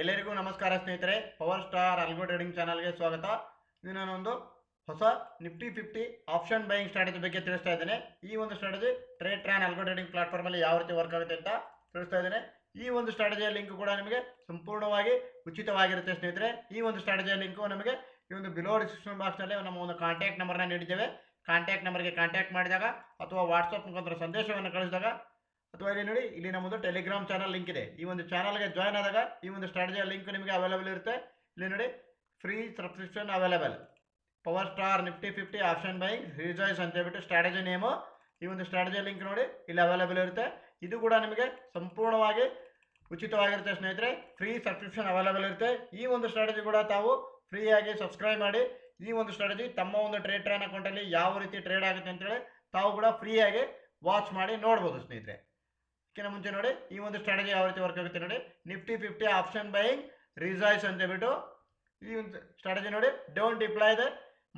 ಎಲ್ಲರಿಗೂ ನಮಸ್ಕಾರ ಸ್ನೇಹಿತರೆ. ಪವರ್ ಸ್ಟಾರ್ ಅಲ್ಗೋ ಟ್ರೇಡಿಂಗ್ ಚಾನಲ್ಗೆ ಸ್ವಾಗತ. ಇದು ನಾನೊಂದು ಹೊಸ ನಿಫ್ಟಿ 50 ಆಪ್ಷನ್ ಬೈಯಿಂಗ್ ಸ್ಟ್ರಾಟಜಿ ಬಗ್ಗೆ ತಿಳಿಸ್ತಾ ಇದ್ದೇನೆ. ಈ ಒಂದು ಸ್ಟ್ರಾಟಜಿ ಟ್ರೇಡ್ ಅಲ್ಗೋ ಟ್ರೇಡಿಂಗ್ ಪ್ಲಾಟ್ಫಾರ್ಮಲ್ಲಿ ಯಾವ ರೀತಿ ವರ್ಕ್ ಆಗುತ್ತೆ ಅಂತ ತಿಳಿಸ್ತಾ ಇದ್ದೇನೆ. ಈ ಒಂದು ಸ್ಟ್ರಾಟಜಿಯ ಲಿಂಕ್ ಕೂಡ ನಿಮಗೆ ಸಂಪೂರ್ಣವಾಗಿ ಉಚಿತವಾಗಿರುತ್ತೆ ಸ್ನೇಹಿತರೆ. ಈ ಒಂದು ಸ್ಟ್ರಾಟಜಿಯ ಲಿಂಕು ನಮಗೆ ಈ ಒಂದು ಬಿಲೋ ಡಿಸ್ಕ್ರಿಪ್ಷನ್ ಬಾಕ್ಸ್ನಲ್ಲಿ ನಮ್ಮ ಒಂದು ಕಾಂಟ್ಯಾಕ್ಟ್ ನಂಬರ್ನ ನೀಡಿದ್ದೇವೆ. ಕಾಂಟ್ಯಾಕ್ಟ್ ನಂಬರ್ಗೆ ಕಾಂಟ್ಯಾಕ್ಟ್ ಮಾಡಿದಾಗ ಅಥವಾ ವಾಟ್ಸಪ್ ಮುಖಾಂತರ ಸಂದೇಶವನ್ನು ಕಳಿಸಿದಾಗ ಅಥವಾ ಇಲ್ಲಿ ನೋಡಿ, ಇಲ್ಲಿ ನಮ್ಮದು ಟೆಲಿಗ್ರಾಮ್ ಚಾನಲ್ ಲಿಂಕ್ ಇದೆ. ಈ ಒಂದು ಚಾನಲ್ಗೆ ಜಾಯ್ನ್ ಆದಾಗ ಈ ಒಂದು ಸ್ಟ್ರಾಟಜಿಯ ಲಿಂಕ್ ನಿಮಗೆ ಅವೈಲೇಬಲ್ ಇರುತ್ತೆ. ಇಲ್ಲಿ ನೋಡಿ, free subscription available, power star Nifty 50 option buying rejoice ಅಂತ ಹೇಳ್ಬಿಟ್ಟು ಸ್ಟ್ರಾಟಜಿ ನೇಮು. ಈ ಒಂದು ಸ್ಟ್ರಾಟಜಿಯ ಲಿಂಕ್ ನೋಡಿ ಇಲ್ಲಿ ಅವೈಲೇಬಲ್ ಇರುತ್ತೆ. ಇದು ಕೂಡ ನಿಮಗೆ ಸಂಪೂರ್ಣವಾಗಿ ಉಚಿತವಾಗಿರುತ್ತೆ ಸ್ನೇಹಿತರೆ. ಫ್ರೀ ಸಬ್ಸ್ಕ್ರಿಪ್ಷನ್ ಅವೈಲೇಬಲ್ ಇರುತ್ತೆ. ಈ ಒಂದು ಸ್ಟ್ರಾಟಜಿ ಕೂಡ ತಾವು ಫ್ರೀಯಾಗಿ ಸಬ್ಸ್ಕ್ರೈಬ್ ಮಾಡಿ ಈ ಒಂದು ಸ್ಟ್ರಾಟಜಿ ತಮ್ಮ ಒಂದು ಟ್ರೇಡ್ ಅಕೌಂಟಲ್ಲಿ ಯಾವ ರೀತಿ ಟ್ರೇಡ್ ಆಗುತ್ತೆ ಅಂತೇಳಿ ತಾವು ಕೂಡ ಫ್ರೀಯಾಗಿ ವಾಚ್ ಮಾಡಿ ನೋಡ್ಬೋದು ಸ್ನೇಹಿತರೆ. ಇದಕ್ಕಿಂತ ಮುಂಚೆ ನೋಡಿ, ಈ ಒಂದು ಸ್ಟ್ರಾಟಜಿ ಯಾವ ರೀತಿ ವರ್ಕ್ ಆಗುತ್ತೆ ನೋಡಿ. ನಿಫ್ಟಿ 50 ಆಪ್ಷನ್ ಬೈಯಿಂಗ್ ರಿಜಾಯ್ಸ್ ಅಂತ ಹೇಳ್ಬಿಟ್ಟು ಈ ಒಂದು ಸ್ಟ್ರಾಟಜಿ ನೋಡಿ. Don't deploy the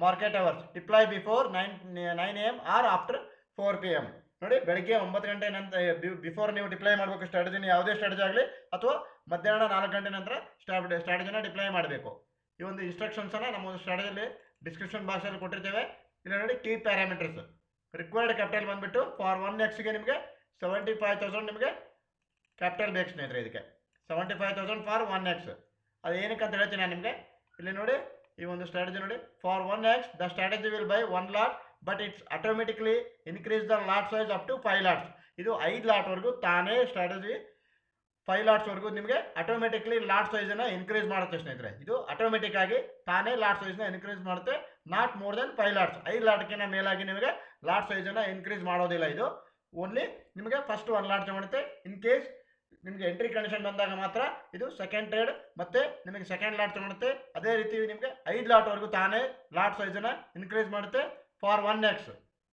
market hours, deploy before 9 AM or after 4 PM. ನೋಡಿ, ಬೆಳಗ್ಗೆ 9 ಗಂಟೆ ನಂತರ ಬಿಫೋರ್ ನೀವು ಡಿಪ್ಲೈ ಮಾಡಬೇಕು ಸ್ಟ್ರಾಟಜಿನ, ಯಾವುದೇ ಸ್ಟ್ರಾಟಜಿ ಆಗಲಿ, ಅಥವಾ ಮಧ್ಯಾಹ್ನ 4 ಗಂಟೆ ನಂತರ ಸ್ಟ್ರಾಟಜಿನ ಡಿಪ್ಲೈ ಮಾಡಬೇಕು. ಈ ಒಂದು ಇನ್ಸ್ಟ್ರಕ್ಷನ್ಸನ್ನು ನಮ್ಮ ಒಂದು ಸ್ಟ್ರಾಟಜಿಯಲ್ಲಿ ಡಿಸ್ಕ್ರಿಪ್ಷನ್ ಬಾಕ್ಸಲ್ಲಿ ಕೊಟ್ಟಿರ್ತೇವೆ. ಇಲ್ಲಿ ನೋಡಿ, ಕೀ ಪ್ಯಾರಾಮೀಟರ್ಸ್ ರಿಕ್ವೈರ್ಡ್ ಕ್ಯಾಪಿಟಲ್ ಬಂದುಬಿಟ್ಟು ಫಾರ್ 1x ನಿಮಗೆ 75,000 ನಿಮಗೆ ಕ್ಯಾಪಿಟಲ್ ಬೇಕು ಸ್ನೇಹಿತರೆ. ಇದಕ್ಕೆ 75,000 ಫಾರ್ 1x. ಅದು ಏನಕ್ಕೆ ಅಂತ ಹೇಳ್ತೀನಿ ನಾನು ನಿಮಗೆ. ಇಲ್ಲಿ ನೋಡಿ, ಈ ಒಂದು ಸ್ಟ್ರಾಟಜಿ ನೋಡಿ, for 1x the strategy will buy 1 lot but it's automatically increase the lot size up to 5 lots. ಇದು 5 ಲಾಟ್ವರೆಗೂ ತಾನೇ ಸ್ಟ್ರಾಟಜಿ 5 ಲಾಟ್ಸ್ವರೆಗೂ ನಿಮಗೆ ಆಟೋಮೆಟಿಕ್ಲಿ ಲಾಟ್ ಸೈಜನ್ನು ಇನ್ಕ್ರೀಸ್ ಮಾಡುತ್ತೆ ಸ್ನೇಹಿತರೆ. ಇದು ಆಟೋಮೆಟಿಕ್ ಆಗಿ ತಾನೇ ಲಾಟ್ ಸೈಜ್ನ ಇನ್ಕ್ರೀಸ್ ಮಾಡುತ್ತೆ. Not more than 5 lots. 5 ಲಾಟ್ಗಿಂತ ಮೇಲಾಗಿ ನಿಮಗೆ ಲಾಟ್ ಸೈಜನ್ನು ಇನ್ಕ್ರೀಸ್ ಮಾಡೋದಿಲ್ಲ. ಇದು ಓನ್ಲಿ ನಿಮಗೆ ಫಸ್ಟ್ 1 ಲಾಟ್ ತಗೊಳುತ್ತೆ. ಇನ್ ಕೇಸ್ ನಿಮಗೆ ಎಂಟ್ರಿ ಕಂಡೀಷನ್ ಬಂದಾಗ ಮಾತ್ರ ಇದು ಸೆಕೆಂಡ್ ಟ್ರೇಡ್ ಮತ್ತೆ ನಿಮಗೆ ಸೆಕೆಂಡ್ ಲಾಟ್ ತಗೊಳುತ್ತೆ. ಅದೇ ರೀತಿ ನಿಮಗೆ 5 ಲಾಟ್ವರೆಗೂ ತಾನೇ ಲಾಟ್ ಸೈಜನ್ನು ಇನ್ಕ್ರೀಸ್ ಮಾಡುತ್ತೆ. ಫಾರ್ 1x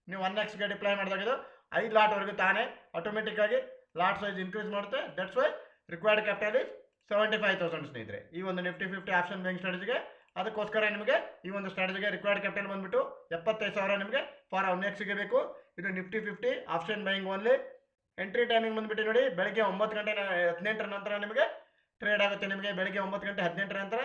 ನೀವು 1xಗೆ ಡಿಪ್ಲೈ ಮಾಡಿದಾಗ ಇದು 5 ಲಾಟ್ವರೆಗೂ ತಾನೇ ಆಟೋಮೆಟಿಕ್ ಆಗಿ ಲಾಟ್ ಸೈಜ್ ಇನ್ಕ್ರೀಸ್ ಮಾಡುತ್ತೆ. That's why required capital is 75,000 ಸ್ನೇಹಿತರೆ. ಈ ಒಂದು ನಿಫ್ಟಿ 50 ಆಪ್ಷನ್ ಬೈಯಿಂಗ್ ಸ್ಟ್ರಾಟಜಿಗೆ ಅದಕ್ಕೋಸ್ಕರ ನಿಮಗೆ ಈ ಒಂದು ಸ್ಟ್ರಾಟಜಿಗೆ ರಿಕ್ವೈರ್ಡ್ ಕ್ಯಾಪಿಟಲ್ ಬಂದುಬಿಟ್ಟು 75,000 ನಿಮಗೆ ಫಾರ್ 1xಗೆ ಬೇಕು. ಇದು Nifty 50 option buying only. Entry timing ಬಂದುಬಿಟ್ಟು ನೋಡಿ, ಬೆಳಗ್ಗೆ 9 ಗಂಟೆ 18 ನಂತರ ನಿಮಗೆ ಟ್ರೇಡ್ ಆಗುತ್ತೆ. ನಿಮಗೆ ಬೆಳಗ್ಗೆ 9 ಗಂಟೆ 18 ನಂತರ.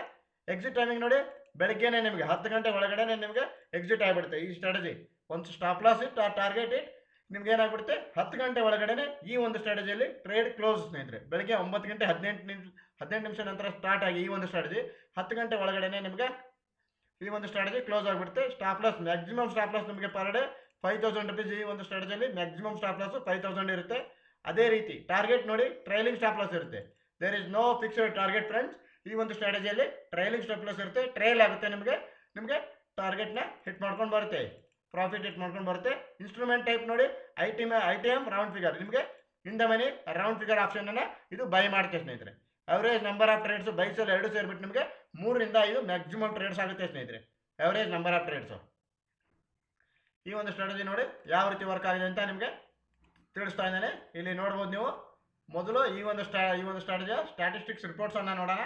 ಎಕ್ಸಿಟ್ ಟೈಮಿಂಗ್ ನೋಡಿ, ಬೆಳಗ್ಗೆನೇ ನಿಮಗೆ 10 ಗಂಟೆ ಒಳಗಡೆ ನಿಮಗೆ ಎಕ್ಸಿಟ್ ಆಗಿಬಿಡುತ್ತೆ. ಈ ಸ್ಟ್ರಾಟಜಿ ಒಂದು ಸ್ಟಾಪ್ ಲಾಸ್ ಇಟ್ಟು ಟಾರ್ಗೆಟ್ ಇಟ್ ನಿಮ್ಗೆ ಏನಾಗ್ಬಿಡುತ್ತೆ, 10 ಗಂಟೆ ಒಳಗಡೆ ಈ ಒಂದು ಸ್ಟ್ರಾಟಜಿಯಲ್ಲಿ ಟ್ರೇಡ್ ಕ್ಲೋಸ್ ಸ್ನೇಹಿತರೆ. ಬೆಳಗ್ಗೆ 9 ಗಂಟೆ 18 ನಿಮಿಷ ನಂತರ ಸ್ಟಾರ್ಟ್ ಆಗಿ ಈ ಒಂದು ಸ್ಟ್ರಾಟಜಿ 10 ಗಂಟೆ ಒಳಗಡೆ ನಿಮಗೆ ಈ ಒಂದು ಸ್ಟ್ರಾಟಜಿ ಕ್ಲೋಸ್ ಆಗಿಬಿಡುತ್ತೆ. Stop loss maximum stop loss ನಿಮಗೆ ಪರ್ ಡೇ 5,000 ರುಪೀಸ್. ಈ ಒಂದು ಸ್ಟ್ರಾಟಜಿಯಲ್ಲಿ ಮ್ಯಾಕ್ಸಿಮಮ್ ಸ್ಟಾಪ್ ಲಾಸ್ 5,000 ಇರುತ್ತೆ. ಅದೇ ರೀತಿ ಟಾರ್ಗೆಟ್ ನೋಡಿ, ಟ್ರೈಲಿಂಗ್ ಸ್ಟಾಪ್ ಲಾಸ್ ಇರುತ್ತೆ. There is no fixed target friends. ಈ ಒಂದು ಸ್ಟ್ರಾಟಜಿಯಲ್ಲಿ ಟ್ರೈಲಿಂಗ್ ಸ್ಟಾಪ್ ಲಾಸ್ ಇರುತ್ತೆ. ಟ್ರೈಲ್ ಆಗುತ್ತೆ, ನಿಮಗೆ ಟಾರ್ಗೆಟ್ನ ಹಿಟ್ ಮಾಡ್ಕೊಂಡು ಬರುತ್ತೆ, ಪ್ರಾಫಿಟ್ ಹಿಟ್ ಮಾಡ್ಕೊಂಡು ಬರುತ್ತೆ. ಇನ್ಸ್ಟ್ರೂಮೆಂಟ್ ಟೈಪ್ ನೋಡಿ, ಐಟಿಎಮ್ ರೌಂಡ್ ಫಿಗರ್, ನಿಮಗೆ in the money round figure ಆಪ್ಷನನ್ನು ಇದು ಬೈ ಮಾಡುತ್ತೆ ಸ್ನೇಹಿತರೆ. ಅವರೇಜ್ ನಂಬರ್ ಆಫ್ ಟ್ರೇಡ್ಸು ಬೈಸಲ್ಲಿ 2 ಸೇರಿಬಿಟ್ಟು ನಿಮಗೆ 3 ರಿಂದ 5 ಮ್ಯಾಕ್ಸಿಮಮ್ ಟ್ರೇಡ್ಸ್ ಆಗುತ್ತೆ ಸ್ನೇಹಿತರೆ. Average number of trades. ಈ ಒಂದು ಸ್ಟ್ರಾಟಜಿ ನೋಡಿ ಯಾವ ರೀತಿ ವರ್ಕ್ ಆಗಿದೆ ಅಂತ ನಿಮಗೆ ತಿಳಿಸ್ತಾ ಇದ್ದೇನೆ. ಇಲ್ಲಿ ನೋಡ್ಬೋದು ನೀವು. ಮೊದಲು ಈ ಒಂದು ಸ್ಟ್ರಾಟಜಿಯ ಸ್ಟ್ಯಾಟಿಸ್ಟಿಕ್ಸ್ ರಿಪೋರ್ಟ್ಸನ್ನು ನೋಡೋಣ.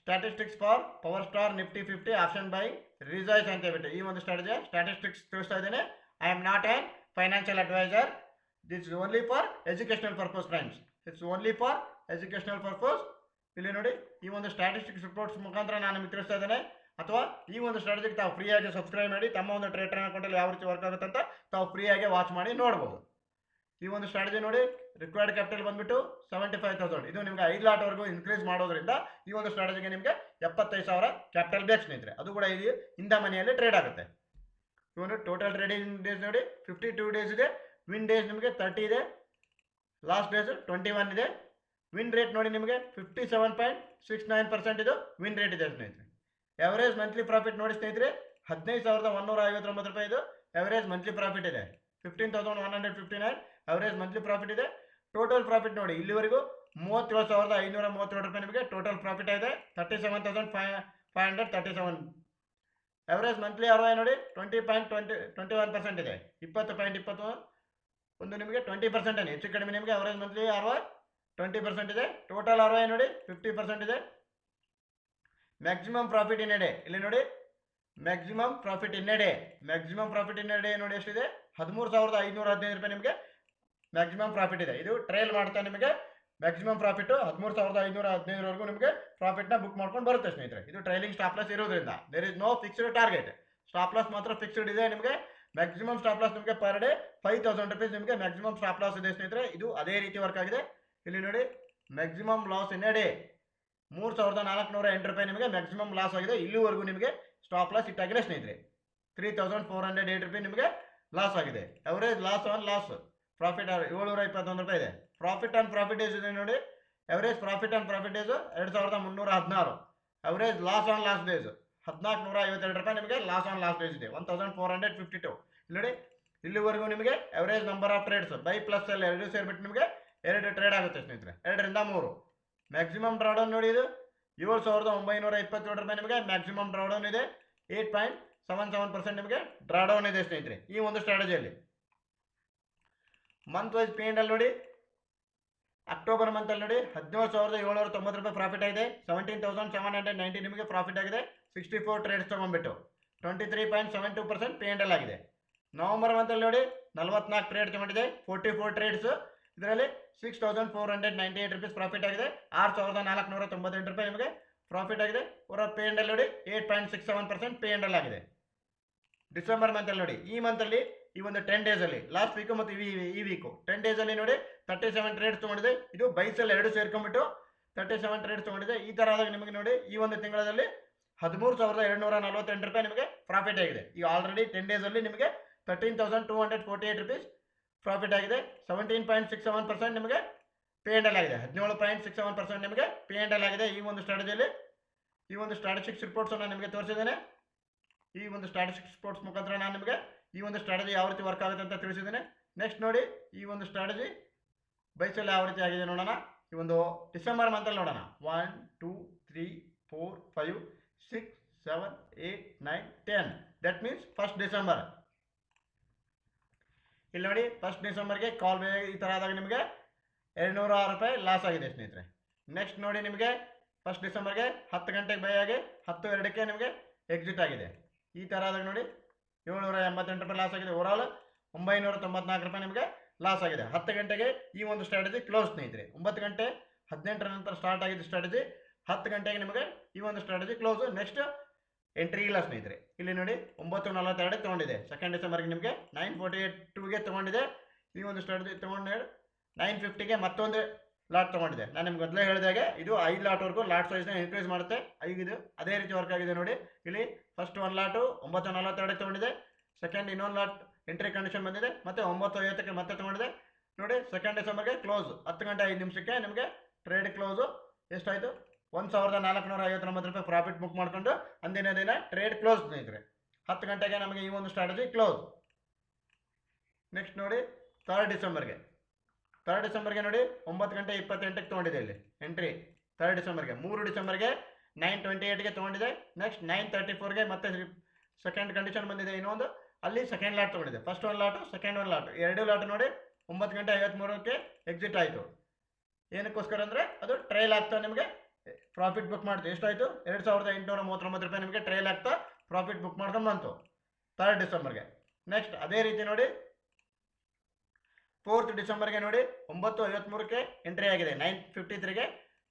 Statistics for power star Nifty 50 option buying rejoice ಅಂತ ಹೇಳ್ಬಿಟ್ಟು ಈ ಒಂದು ಸ್ಟ್ರಾಟಜಿಯ ಸ್ಟ್ಯಾಟಿಸ್ಟಿಕ್ಸ್ ತಿಳಿಸ್ತಾ ಇದ್ದೇನೆ. I am not an financial advisor. This is only for educational purpose friends. It's only for educational purpose. ಇಲ್ಲಿ ನೋಡಿ, ಈ ಒಂದು ಸ್ಟ್ಯಾಟಿಸ್ಟಿಕ್ಸ್ ರಿಪೋರ್ಟ್ಸ್ ಮುಖಾಂತರ ನಾನು ನಿಮಗೆ ತಿಳಿಸ್ತಾ ಇದ್ದೇನೆ. ಅಥವಾ ಈ ಒಂದು ಸ್ಟ್ರಾಟಜಿಗೆ ತಾವು ಫ್ರೀಯಾಗಿ ಸಬ್ಸ್ಕ್ರೈಬ್ ಮಾಡಿ ತಮ್ಮ ಒಂದು ಟ್ರೇಡ್ ಅಕೌಂಟಲ್ಲಿ ಯಾವ ರೀತಿ ವರ್ಕ್ ಆಗುತ್ತೆ ಅಂತ ತಾವು ಫ್ರೀಯಾಗಿ ವಾಚ್ ಮಾಡಿ ನೋಡ್ಬೋದು. ಈ ಒಂದು ಸ್ಟ್ರಾಟಜಿ ನೋಡಿ, ರಿಕ್ವೈರ್ಡ್ ಕ್ಯಾಪಿಟಲ್ ಬಂದುಬಿಟ್ಟು 75,000. ಇದು ನಿಮಗೆ 5 ಲಾಟ್ವರೆಗೂ ಇನ್ಕ್ರೀಸ್ ಮಾಡೋದ್ರಿಂದ ಈ ಒಂದು ಸ್ಟ್ರಾಟಜಿಗೆ ನಿಮಗೆ 75,000 ಕ್ಯಾಪಿಟಲ್ ಬೇಕು ಸ್ನೇಹಿತರೆ. ಅದು ಕೂಡ ಇಲ್ಲಿ ಇಂದ ಮನೆಯಲ್ಲಿ ಟ್ರೇಡ್ ಆಗುತ್ತೆ. ಇವನು ಟೋಟಲ್ ಟ್ರೇಡಿಂಗ್ ಡೇಸ್ ನೋಡಿ 52 ಡೇಸ್ ಇದೆ. ವಿನ್ ಡೇಸ್ ನಿಮಗೆ 30 ಇದೆ. ಲಾಸ್ಟ್ ಡೇಸ್ 21 ಇದೆ. ವಿನ್ ರೇಟ್ ನೋಡಿ ನಿಮಗೆ 57.69% ಇದು ವಿನ್ ರೇಟ್ ಇದೆ ಸ್ನೇಹಿತರೆ. ಎವರೇಜ್ ಮಂತ್ಲಿ ಪ್ರಾಫಿಟ್ ನೋಡಿ ಸ್ನೇಹಿತರೆ, 15,159 ರೂಪಾಯಿ ಇದು ಎವರೇಜ್ ಮಂತ್ಲಿ ಪ್ರಾಫಿಟ್ ಇದೆ. 15,159 ಎವರೇಜ್ ಮಂತ್ಲಿ ಪ್ರಾಫಿಟ್ ಇದೆ. ಟೋಟಲ್ ಪ್ರಾಫಿಟ್ ನೋಡಿ, ಇಲ್ಲಿವರೆಗೂ 37,537 ರೂಪಾಯಿ ನಿಮಗೆ ಟೋಟಲ್ ಪ್ರಾಫಿಟ್ ಇದೆ. 37,537. ಎವರೇಜ್ ಮಂತ್ಲಿ ROI ನೋಡಿ 20.21% ಇದೆ. 20.21 ಒಂದು ನಿಮಗೆ 20% ಹೆಚ್ಚು ಕಡಿಮೆ ನಿಮಗೆ ಎವರೇಜ್ ಮಂತ್ಲಿ ROI 20% ಇದೆ. ಟೋಟಲ್ ROI ನೋಡಿ 50% ಇದೆ. Maximum profit in a day ಇಲ್ಲಿ ನೋಡಿ, maximum profit in a day ನೋಡಿ ಎಷ್ಟಿದೆ, 13,515 ರೂಪಾಯಿ ನಿಮಗೆ ಮ್ಯಾಕ್ಸಿಮಮ್ ಪ್ರಾಫಿಟ್ ಇದೆ. ಇದು ಟ್ರೈಲ್ ಮಾಡ್ತಾ ನಿಮಗೆ ಮ್ಯಾಕ್ಸಿಮಮ್ ಪ್ರಾಫಿಟ್ 13,515 ನಿಮಗೆ ಪ್ರಾಫಿಟ್ನ ಬುಕ್ ಮಾಡ್ಕೊಂಡು ಬರುತ್ತೆ ಸ್ನೇಹಿತರೆ. ಇದು ಟ್ರೈಲಿಂಗ್ ಸ್ಟಾಪ್ ಲಾಸ್ ಇರೋದ್ರಿಂದ there is no fixed target. Stop loss ಮಾತ್ರ ಫಿಕ್ಸ್ಡ್ ಇದೆ ನಿಮಗೆ. ಮ್ಯಾಕ್ಸಿಮಮ್ ಸ್ಟಾಪ್ ಲಾಸ್ ನಿಮಗೆ ಪರ್ ಡೇ 5,000 rupees ನಿಮಗೆ ಮ್ಯಾಕ್ಸಿಮಮ್ ಸ್ಟಾಪ್ ಲಾಸ್ ಇದೆ ಸ್ನೇಹಿತರೆ. ಇದು ಅದೇ ರೀತಿ ವರ್ಕ್ ಆಗಿದೆ. ಇಲ್ಲಿ ನೋಡಿ maximum loss in a day 3,408 ರೂಪಾಯಿ ನಿಮಗೆ ಮ್ಯಾಕ್ಸಿಮಮ್ ಲಾಸ್ ಆಗಿದೆ. ಇಲ್ಲಿವರೆಗೂ ನಿಮಗೆ ಸ್ಟಾಪ್ ಲಾಸ್ ಇಟ್ಟಾಗಿದೆ ಸ್ನೇಹಿತರೆ. 3,408 ರೂಪಾಯಿ ನಿಮಗೆ ಲಾಸ್ ಆಗಿದೆ. Average loss on loss profit 721 ರೂಪಾಯಿ ಇದೆ. ಪ್ರಾಫಿಟ್ ಆನ್ ಪ್ರಾಫಿಟೇಜ್ ಇದೆ ನೋಡಿ. Average profit on profit days 2,316. Average loss on loss days 1,452 ರೂಪಾಯಿ ನಿಮಗೆ ಲಾಸ್ ಆನ್ ಲಾಸ್ ಡೇಸ್ ಇದೆ. 1,452. ಇಲ್ಲಿ ನೋಡಿ ಇಲ್ಲಿವರೆಗೂ ನಿಮಗೆ average number of trades by plus ಅಲ್ಲಿ ಎರಡು ಸೇರಿಬಿಟ್ಟು ನಿಮಗೆ 2 ಟ್ರೇಡ್ ಆಗುತ್ತೆ ಸ್ನೇಹಿತರೆ. 2ರಿಂದ 3. ಮ್ಯಾಕ್ಸಿಮಮ್ ಡ್ರಾಡೌನ್ ನೋಡಿ ಇದು 7,927 ರೂಪಾಯಿ ನಿಮಗೆ ಮ್ಯಾಕ್ಸಿಮಮ್ ಡ್ರಾಡೌನ್ ಇದೆ. 8.77% ನಿಮಗೆ ಡ್ರಾಡೌನ್ ಇದೆ ಸ್ನೇಹಿತರೆ ಈ ಒಂದು ಸ್ಟ್ರಾಟಜಿಯಲ್ಲಿ. ಮಂತ್ ವೈಸ್ ಪಿ ಎಲ್ ನೋಡಿ. ಅಕ್ಟೋಬರ್ ಮಂತಲ್ಲಿ ನೋಡಿ 17,790 ರೂಪಾಯಿ ಪ್ರಾಫಿಟ್ ಆಗಿದೆ. 17,790 ನಿಮಗೆ ಪ್ರಾಫಿಟ್ ಆಗಿದೆ. 64 ಟ್ರೇಡ್ಸ್ ತೊಗೊಂಡ್ಬಿಟ್ಟು 23.72% ಪಿ ಎಲ್ ಆಗಿದೆ. ನವಂಬರ್ ಮಂತಲ್ಲಿ ನೋಡಿ 44 ಟ್ರೇಡ್ ತೊಗೊಂಡಿದೆ. 44 ಟ್ರೇಡ್ಸ್. ಇದರಲ್ಲಿ 6,498 ರೂಪೀಸ್ ಪ್ರಾಫಿಟ್ ಆಗಿದೆ. 6,498 ರೂಪಾಯಿ ನಿಮಗೆ ಪ್ರಾಫಿಟ್ ಆಗಿದೆ. ಅವರ ಪಿ ಎಲ್ ನೋಡಿ 8.67% ಪಿ ಎಲ್ ಆಗಿದೆ. ಡಿಸೆಂಬರ್ ಮಂತಲ್ಲಿ ನೋಡಿ ಈ ಮಂತಲ್ಲಿ ಈ ಒಂದು 10 ಡೇಸಲ್ಲಿ ಲಾಸ್ಟ್ ವೀಕು ಮತ್ತು ಈ ವೀಕು 10 ಡೇಸಲ್ಲಿ ನೋಡಿ 37 ಟ್ರೇಡ್ಸ್ ತೊಗೊಂಡಿದೆ. ಇದು ಬೈಸಲ್ಲಿ 2 ಸೇರ್ಕೊಂಡ್ಬಿಟ್ಟು 37 ಟ್ರೇಡ್ಸ್ ತೊಗೊಂಡಿದೆ. ಈ ಥರ ಆದಾಗ ನಿಮಗೆ ನೋಡಿ ಈ ಒಂದು ತಿಂಗಳಲ್ಲಿ 13,248 ರೂಪಾಯಿ ನಿಮಗೆ ಪ್ರಾಫಿಟ್ ಆಗಿದೆ. ಈಗ ಆಲ್ರೆಡಿ 10 ಡೇಸಲ್ಲಿ ನಿಮಗೆ 13,248 ರೂಪೀಸ್ ಪ್ರಾಫಿಟ್ ಆಗಿದೆ. 17.67% ನಿಮಗೆ ಪಿ ಎಲ್ ಆಗಿದೆ. 17.67% ನಿಮಗೆ ಪಿ ಎಲ್ ಆಗಿದೆ ಈ ಒಂದು ಸ್ಟ್ರಾಟಜಿಯಲ್ಲಿ. ಈ ಒಂದು ಸ್ಟ್ರಾಟಜಿಕ್ಸ್ ರಿಪೋರ್ಟ್ಸನ್ನು ನಿಮಗೆ ತೋರಿಸಿದ್ದೇನೆ. ಈ ಒಂದು ಸ್ಟ್ರಾಟಜಿಕ್ಸ್ ರಿಪೋರ್ಟ್ಸ್ ಮುಖಾಂತರ ನಾನು ನಿಮಗೆ ಈ ಒಂದು ಸ್ಟ್ರಾಟಜಿ ಯಾವ ರೀತಿ ವರ್ಕ್ ಆಗುತ್ತೆ ಅಂತ ತಿಳಿಸಿದ್ದೇನೆ. ನೆಕ್ಸ್ಟ್ ನೋಡಿ ಈ ಒಂದು ಸ್ಟ್ರಾಟಜಿ ಬೈಸಲ್ಲಿ ಯಾವ ರೀತಿ ಆಗಿದೆ ನೋಡೋಣ. ಈ ಒಂದು ಡಿಸೆಂಬರ್ ಮಂತಲ್ಲಿ ನೋಡೋಣ. 1 2 3 4 5 6 7 8 9 10. That means first December. ಇಲ್ಲಿ ನೋಡಿ ಫಸ್ಟ್ ಡಿಸೆಂಬರ್ಗೆ ಕಾಲ್ ಬೇ ಈ ಥರ ಆದಾಗ ನಿಮಗೆ 206 ರೂಪಾಯಿ ಲಾಸ್ ಆಗಿದೆ ಸ್ನೇಹಿತರೆ. ನೆಕ್ಸ್ಟ್ ನೋಡಿ ನಿಮಗೆ ಫಸ್ಟ್ ಡಿಸೆಂಬರ್ಗೆ 10 ಗಂಟೆಗೆ ಬೈ ಆಗಿ 10:02ಕ್ಕೆ ನಿಮಗೆ ಎಕ್ಸಿಟ್ ಆಗಿದೆ. ಈ ಥರ ಆದಾಗ ನೋಡಿ 788 ರೂಪಾಯಿ ಲಾಸ್ ಆಗಿದೆ. ಓವರಾಲ್ 994 ರೂಪಾಯಿ ನಿಮಗೆ ಲಾಸ್ ಆಗಿದೆ. 10 ಗಂಟೆಗೆ ಈ ಒಂದು ಸ್ಟ್ರಾಟಜಿ ಕ್ಲೋಸ್ ಸ್ನೇಹಿತರೆ. 9:18 ನಂತರ ಸ್ಟಾರ್ಟ್ ಆಗಿದ್ದು ಸ್ಟ್ರಾಟಜಿ 10 ಗಂಟೆಗೆ ನಿಮಗೆ ಈ ಒಂದು ಸ್ಟ್ರಾಟಜಿ ಕ್ಲೋಸ್. ನೆಕ್ಸ್ಟ್ ಎಂಟ್ರಿ ಇಲ್ಲ ಸ್ನೇಹಿತರೆ. ಇಲ್ಲಿ ನೋಡಿ 9:42 ತೊಗೊಂಡಿದೆ. 2 ಡಿಸೆಂಬರ್ಗೆ ನಿಮಗೆ 9:42ಗೆ ತೊಗೊಂಡಿದೆ. ಈ ಒಂದು ಸ್ಟ್ರಾಟಜಿ ತೊಗೊಂಡು 9:50ಗೆ ಮತ್ತೊಂದು ಲಾಟ್ ತೊಗೊಂಡಿದೆ. ನಾನು ನಿಮ್ಗೆ ಮೊದಲೇ ಹೇಳಿದಾಗೆ ಇದು 5 ಲಾಟ್ವರೆಗೂ ಲಾಟ್ ಸೈಜ್ನ ಇನ್ಕ್ರೀಸ್ ಮಾಡುತ್ತೆ. 5 ಇದು ಅದೇ ರೀತಿ ವರ್ಕ್ ಆಗಿದೆ ನೋಡಿ. ಇಲ್ಲಿ ಫಸ್ಟ್ ಒಂದು ಲಾಟು 9:42 ತೊಗೊಂಡಿದೆ. ಸೆಕೆಂಡ್ ಇನ್ನೊಂದು ಲಾಟ್ ಎಂಟ್ರಿ ಕಂಡೀಷನ್ ಬಂದಿದೆ. ಮತ್ತು 9:50ಕ್ಕೆ ಮತ್ತೆ ತೊಗೊಂಡಿದೆ ನೋಡಿ. 2 ಡಿಸೆಂಬರ್ಗೆ ಕ್ಲೋಸ್ 10 ಗಂಟೆ 5 ನಿಮಿಷಕ್ಕೆ ನಿಮಗೆ ಟ್ರೇಡ್ ಕ್ಲೋಸು ಎಷ್ಟಾಯಿತು 1,459 ರೂಪಾಯಿ ಪ್ರಾಫಿಟ್ ಬುಕ್ ಮಾಡಿಕೊಂಡು ಅಂದಿನ ದಿನ ಟ್ರೇಡ್ ಕ್ಲೋಸ್ ಸ್ನೇಹಿತರೆ. 10 ಗಂಟೆಗೆ ನಮಗೆ ಈ ಒಂದು ಸ್ಟ್ರಾಟಜಿ ಕ್ಲೋಸ್. ನೆಕ್ಸ್ಟ್ ನೋಡಿ 3 ಡಿಸೆಂಬರ್ಗೆ ನೋಡಿ 9:28ಕ್ಕೆ ತೊಗೊಂಡಿದೆ ಇಲ್ಲಿ ಎಂಟ್ರಿ 3 ಡಿಸೆಂಬರ್ಗೆ. 3 ಡಿಸೆಂಬರ್ಗೆ 9:28ಗೆ ತೊಗೊಂಡಿದೆ. ನೆಕ್ಸ್ಟ್ 9:34ಗೆ ಮತ್ತೆ ಸೆಕೆಂಡ್ ಕಂಡೀಷನ್ ಬಂದಿದೆ ಇನ್ನೊಂದು. ಅಲ್ಲಿ ಸೆಕೆಂಡ್ ಲಾಟ್ ತೊಗೊಂಡಿದೆ. ಫಸ್ಟ್ ಒಂದು ಲಾಟು ಸೆಕೆಂಡ್ ಒಂದು ಲಾಟು 2 ಲಾಟು ನೋಡಿ 9:53ಕ್ಕೆ ಎಕ್ಸಿಟ್ ಆಯಿತು. ಏನಕ್ಕೋಸ್ಕರ ಅಂದರೆ ಅದು ಟ್ರೈಲ್ ಆಗ್ತಾ ನಿಮಗೆ ಪ್ರಾಫಿಟ್ ಬುಕ್ ಮಾಡ್ತೀವಿ. ಎಷ್ಟಾಯಿತು 2,839 ರೂಪಾಯಿ ನಿಮಗೆ ಟ್ರೈಲ್ ಆಗ್ತಾ ಪ್ರಾಫಿಟ್ ಬುಕ್ ಮಾಡ್ಕೊಂಡು ಬಂತು 3 ಡಿಸೆಂಬರ್ಗೆ. ನೆಕ್ಸ್ಟ್ ಅದೇ ರೀತಿ ನೋಡಿ 4th ಡಿಸೆಂಬರ್ಗೆ ನೋಡಿ 9:53ಕ್ಕೆ ಎಂಟ್ರಿ ಆಗಿದೆ. 9:53ಗೆ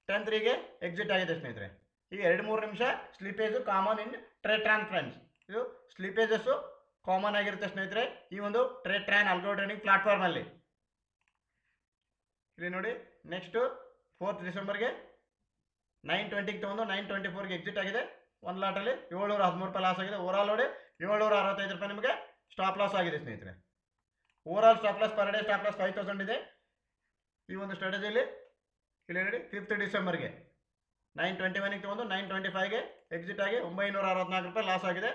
10:03ಗೆ ಎಕ್ಸಿಟ್ ಆಗಿದೆ ಸ್ನೇಹಿತರೆ. ಈಗ 2-3 ನಿಮಿಷ ಸ್ಲಿಪೇಜು ಕಾಮನ್ ಇನ್ ಟ್ರೇಡ್ ಟ್ರಾನ್ ಫ್ರೆಂಡ್ಸ್. ಇದು ಸ್ಲಿಪೇಜಸ್ಸು ಕಾಮನ್ ಆಗಿರುತ್ತೆ ಸ್ನೇಹಿತರೆ ಈ ಒಂದು ಟ್ರೇಡ್ ಟ್ರಾನ್ ಅಲ್ಗೋ ಟ್ರೇಡಿಂಗ್ ಪ್ಲಾಟ್ಫಾರ್ಮಲ್ಲಿ. ಇಲ್ಲಿ ನೋಡಿ ನೆಕ್ಸ್ಟು 4th ಡಿಸೆಂಬರ್ಗೆ 9:20ಗೆ ತೊಗೊಂಡು 9:24ಗೆ ಎಕ್ಸಿಟ್ ಆಗಿದೆ. ಒಂದು ಲಾಟಲ್ಲಿ 713 ರೂಪಾಯಿ ಲಾಸ್ ಆಗಿದೆ. ಓವರಾಲ್ ನೋಡಿ 765 ರೂಪಾಯಿ ನಿಮಗೆ ಸ್ಟಾಪ್ ಲಾಸ್ ಆಗಿದೆ ಸ್ನೇಹಿತರೆ. Overall stop loss per day stop loss 5,000 ಇದೆ ಈ ಒಂದು ಸ್ಟ್ರಾಟಜಿಯಲ್ಲಿ. ಇಲ್ಲಿ ನೋಡಿ 5th ಡಿಸೆಂಬರ್ಗೆ 9:21ಗೆ ತೊಗೊಂಡು 9:25ಗೆ ಎಕ್ಸಿಟ್ ಆಗಿ 964 ರೂಪಾಯಿ ಲಾಸ್ ಆಗಿದೆ.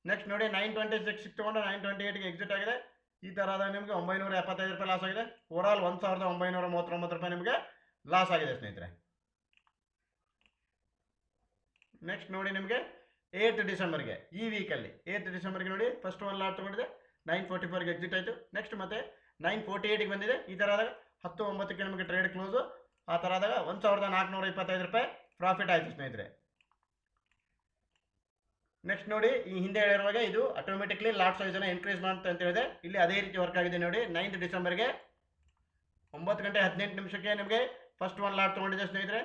ನೆಕ್ಸ್ಟ್ ನೋಡಿ 9:26ಗೆ ತೊಗೊಂಡು 9:28ಗೆ ಎಕ್ಸಿಟ್ ಆಗಿದೆ. ಈ ಥರ ಆದಾಗ ನಿಮಗೆ 975 ರೂಪಾಯಿ ಲಾಸ್ ಆಗಿದೆ. ಓವರಾಲ್ 1,939 ರೂಪಾಯಿ ನಿಮಗೆ ಲಾಸ್ ಆಗಿದೆ ಸ್ನೇಹಿತರೆ. ನೆಕ್ಸ್ಟ್ ನೋಡಿ ನಿಮಗೆ 8th ಡಿಸೆಂಬರ್ಗೆ ಈ ವೀಕಲ್ಲಿ 8th ಡಿಸೆಂಬರ್ಗೆ ನೋಡಿ ಫಸ್ಟ್ ಒಂದು ಲಾಟ್ ತೊಗೊಂಡಿದೆ. 9:44ಗೆ ಎಕ್ಸಿಟ್ ಆಯಿತು. ನೆಕ್ಸ್ಟ್ ಮತ್ತೆ 9:48ಗೆ ಬಂದಿದೆ. ಈ ಥರ ಆದಾಗ 10:09ಕ್ಕೆ ನಿಮಗೆ ಟ್ರೇಡ್ ಕ್ಲೋಸು. ಆ ಥರ ಆದಾಗ 1,425 ರೂಪಾಯಿ ಪ್ರಾಫಿಟ್ ಆಯಿತು ಸ್ನೇಹಿತರೆ. ನೆಕ್ಸ್ಟ್ ನೋಡಿ ಈ ಹಿಂದೆ ಹೇಳಿರುವಾಗ ಇದು ಆಟೋಮೆಟಿಕ್ಲಿ ಲಾಟ್ ಸೈಜನ್ನು ಇನ್ಕ್ರೀಸ್ ಮಾಡುತ್ತೆ ಅಂತ ಹೇಳಿದೆ. ಇಲ್ಲಿ ಅದೇ ರೀತಿ ವರ್ಕ್ ಆಗಿದೆ ನೋಡಿ. 9th ಡಿಸೆಂಬರ್ಗೆ 9:18 ನಿಮಿಷಕ್ಕೆ ನಿಮಗೆ ಫಸ್ಟ್ 1 ಲಾಟ್ ತೊಗೊಂಡಿದೆ ಸ್ನೇಹಿತರೆ.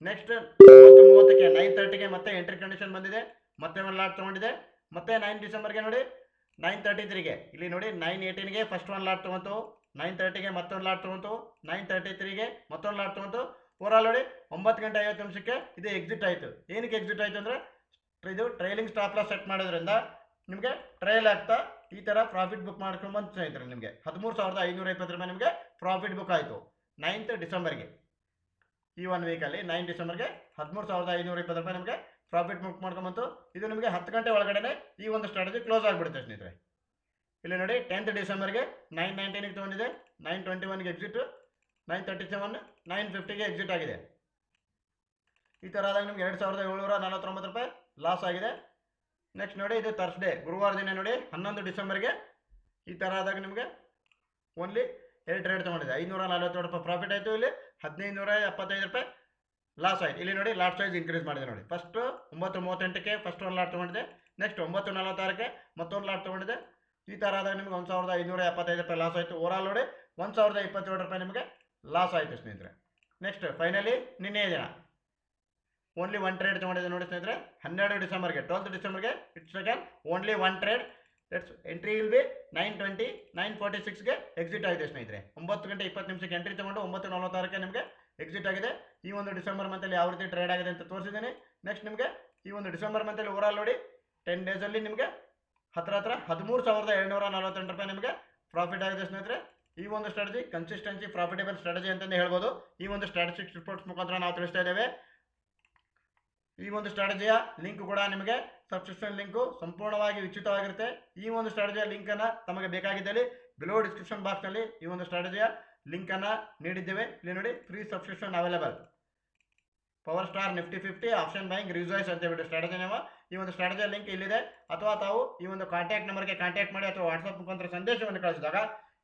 ನೆಕ್ಸ್ಟ್ 30ಕ್ಕೆ 9:30ಗೆ ಮತ್ತೆ ಎಂಟ್ರಿ ಕಂಡೀಷನ್ ಬಂದಿದೆ, ಮತ್ತೆ 1 ಲಾಟ್ ತೊಗೊಂಡಿದೆ. ಮತ್ತೆ 9 ಡಿಸೆಂಬರ್ಗೆ ನೋಡಿ 9:33ಗೆ ಇಲ್ಲಿ ನೋಡಿ 9:18ಗೆ ಫಸ್ಟ್ 1 ಲಾಟ್ ತೊಗೊಂತು, 9:30ಗೆ ಮತ್ತೊಂದು ಲಾಟ್ ತೊಗೊಂತು, 9:33ಗೆ ಮತ್ತೊಂದು ಲಾಟ್ ತೊಗೊಂತು. ಓವರಾಲ್ ನೋಡಿ 9 ಗಂಟೆ 50 ನಿಮಿಷಕ್ಕೆ ಇದು ಎಕ್ಸಿಟ್ ಆಯಿತು. ಏನಕ್ಕೆ ಎಕ್ಸಿಟ್ ಆಯಿತು ಅಂದರೆ ಇದು ಟ್ರೈಲಿಂಗ್ ಸ್ಟಾಪ್ ಲಾಸ್ ಸೆಟ್ ಮಾಡೋದ್ರಿಂದ ನಿಮಗೆ ಟ್ರೈಲ್ ಆಗ್ತಾ ಈ ಥರ ಪ್ರಾಫಿಟ್ ಬುಕ್ ಮಾಡ್ಕೊಂಡು ಬಂತು ಸ್ನೇಹಿತರೆ. ನಿಮಗೆ 13,520 ರೂಪಾಯಿ ನಿಮಗೆ ಪ್ರಾಫಿಟ್ ಬುಕ್ ಆಯಿತು 9th ಡಿಸೆಂಬರ್ಗೆ. ಈ 1 ವೀಕಲ್ಲಿ 9 ಡಿಸೆಂಬರ್ಗೆ 13,520 ರೂಪಾಯಿ ನಿಮಗೆ ಪ್ರಾಫಿಟ್ ಬುಕ್ ಮಾಡ್ಕೊಂಬಂತು. ಇದು ನಿಮಗೆ 10 ಗಂಟೆ ಒಳಗಡೆ ಈ ಒಂದು ಸ್ಟ್ರಾಟಜಿ ಕ್ಲೋಸ್ ಆಗಿಬಿಡುತ್ತೆ ಸ್ನೇಹಿತರೆ. ಇಲ್ಲಿ ನೋಡಿ 10th ಡಿಸೆಂಬರ್ಗೆ 9:19ಗೆ ತೊಗೊಂಡಿದೆ, 9:21ಗೆ ಎಕ್ಸಿಟ್, 9:37, 9:50ಗೆ ಎಕ್ಸಿಟ್ ಆಗಿದೆ. ಈ ಥರ ಆದಾಗ ನಿಮ್ಗೆ 2,749 ರೂಪಾಯಿ ಲಾಸ್ ಆಗಿದೆ. ನೆಕ್ಸ್ಟ್ ನೋಡಿ ಇದು ಥರ್ಸ್ಡೇ ಗುರುವಾರ ದಿನ ನೋಡಿ 11 ಡಿಸೆಂಬರ್ಗೆ ಈ ಥರ ಆದಾಗ ನಿಮಗೆ ಓನ್ಲಿ 2 ಟ್ರೇಡ್ ತೊಗೊಂಡಿದೆ, 547 ರೂಪಾಯಿ ಪ್ರಾಫಿಟ್ ಆಯಿತು. ಇಲ್ಲಿ 1575 ರೂಪಾಯಿ ಲಾಸ್ ಆಯಿತು. ಇಲ್ಲಿ ನೋಡಿ ಲಾಟ್ ಸೈಜ್ ಇನ್ಕ್ರೀಸ್ ಮಾಡಿದೆ ನೋಡಿ. ಫಸ್ಟ್ 9:38ಕ್ಕೆ ಫಸ್ಟ್ 1 ಲಾಟ್ ತೊಗೊಂಡಿದೆ, ನೆಕ್ಸ್ಟ್ 9:46ಕ್ಕೆ ಮತ್ತೊಂದು ಲಾಟ್ ತೊಗೊಂಡಿದೆ. ಈ ಥರ ಆದಾಗ ನಿಮ್ಗೆ 1,575 ರೂಪಾಯಿ ಲಾಸ್ ಆಯಿತು. ಓವರಾಲ್ ನೋಡಿ 1,027 ರೂಪಾಯಿ ನಿಮಗೆ ಲಾಸ್ ಆಯಿತು ಸ್ನೇಹಿತರೆ. ನೆಕ್ಸ್ಟ್ ಫೈನಲಿ ನಿನ್ನೆ ದಿನ ಓನ್ಲಿ 1 ಟ್ರೇಡ್ ತೊಗೊಂಡಿದೆ ನೋಡಿ ಸ್ನೇಹಿತರೆ. 12 ಡಿಸೆಂಬರ್ಗೆ 12th ಡಿಸೆಂಬರ್ಗೆ it's again only 1 trade. Let's entry will be 9:20, 9:46ಗೆ ಎಕ್ಸಿಟ್ ಆಗಿದೆ ಸ್ನೇಹಿತರೆ. 9 ಗಂಟೆ 20 ನಿಮಿಷಕ್ಕೆ ಎಂಟ್ರಿ ತೊಗೊಂಡು 9:46ಕ್ಕೆ ನಿಮಗೆ ಎಕ್ಸಿಟ್ ಆಗಿದೆ. ಈ ಒಂದು ಡಿಸೆಂಬರ್ ಮಂತಲ್ಲಿ ಯಾವ ರೀತಿ ಟ್ರೇಡ್ ಆಗಿದೆ ಅಂತ ತೋರಿಸಿದ್ದೀನಿ. ನೆಕ್ಸ್ಟ್ ನಿಮಗೆ ಈ ಒಂದು ಡಿಸೆಂಬರ್ ಮಂತಲ್ಲಿ ಓವರಾಲ್ ನೋಡಿ 10 ಡೇಸಲ್ಲಿ ನಿಮಗೆ ಹತ್ರ 13,748 ರೂಪಾಯಿ ನಿಮಗೆ ಪ್ರಾಫಿಟ್ ಆಗಿದೆ ಸ್ನೇಹಿತರೆ. ಈ ಒಂದು ಸ್ಟ್ರಾಟಜಿ ಕನ್ಸಿಸ್ಟೆನ್ಸಿ ಪ್ರಾಫಿಟೇಬಲ್ ಸ್ಟ್ರಾಟಜಿ ಅಂತಲೇ ಹೇಳ್ಬೋದು. ಈ ಒಂದು ಸ್ಟ್ರಾಟಜಿಕ್ ರಿಪೋರ್ಟ್ಸ್ ಮುಖಾಂತರ ನಾವು ತಿಳಿಸ್ತಾ ಇದ್ದೇವೆ. ಈ ಒಂದು ಸ್ಟ್ರಾಟಜಿಯ ಲಿಂಕ್ ಕೂಡ ನಿಮಗೆ ಸಬ್ಸ್ಕ್ರಿಪ್ಷನ್ ಲಿಂಕು ಸಂಪೂರ್ಣವಾಗಿ ಉಚಿತವಾಗಿರುತ್ತೆ. ಈ ಒಂದು ಸ್ಟ್ರಾಟಜಿಯ ಲಿಂಕನ್ನು ತಮಗೆ ಬೇಕಾಗಿದ್ದಲ್ಲಿ ಬಿಲೋ ಡಿಸ್ಕ್ರಿಪ್ಷನ್ ಬಾಕ್ಸ್ನಲ್ಲಿ ಈ ಒಂದು ಸ್ಟ್ರಾಟಜಿಯ ಲಿಂಕನ್ನು ನೀಡಿದ್ದೇವೆ. ಇಲ್ಲಿ ನೋಡಿ free subscription available. Power star Nifty 50 option buying research ಅಂತ ಹೇಳ್ಬಿಟ್ಟು ಸ್ಟ್ರಾಟಜಿ ನಾವು ಈ ಒಂದು ಸ್ಟ್ರಾಟಜಿಯ ಲಿಂಕ್ ಇಲ್ಲಿದೆ. ಅಥವಾ ತಾವು ಈ ಒಂದು ಕಾಂಟ್ಯಾಕ್ಟ್ ನಂಬರ್ಗೆ ಕಾಂಟ್ಯಾಕ್ಟ್ ಮಾಡಿ ಅಥವಾ ವಾಟ್ಸಪ್ ಮುಖಾಂತರ ಸಂದೇಶವನ್ನು ಕಳಿಸಿದಾಗ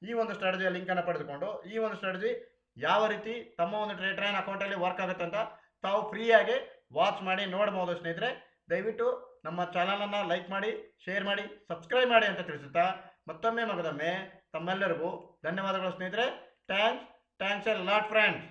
ಈ ಒಂದು ಸ್ಟ್ರಾಟಜಿಯ ಲಿಂಕನ್ನು ಪಡೆದುಕೊಂಡು ಈ ಒಂದು ಸ್ಟ್ರಾಟಜಿ ಯಾವ ರೀತಿ ತಮ್ಮ ಒಂದು ಟ್ರೇಡ್ ಅಕೌಂಟಲ್ಲಿ ವರ್ಕ್ ಆಗುತ್ತೆ ಅಂತ ತಾವು ಫ್ರೀಯಾಗಿ ವಾಚ್ ಮಾಡಿ ನೋಡ್ಬೋದು ಸ್ನೇಹಿತರೆ. ದಯವಿಟ್ಟು ನಮ್ಮ ಚಾನಲನ್ನು ಲೈಕ್ ಮಾಡಿ, ಶೇರ್ ಮಾಡಿ, ಸಬ್ಸ್ಕ್ರೈಬ್ ಮಾಡಿ ಅಂತ ತಿಳಿಸುತ್ತಾ ಮತ್ತೊಮ್ಮೆ ತಮ್ಮೆಲ್ಲರಿಗೂ ಧನ್ಯವಾದಗಳು ಸ್ನೇಹಿತರೆ. Thanks A lot friends.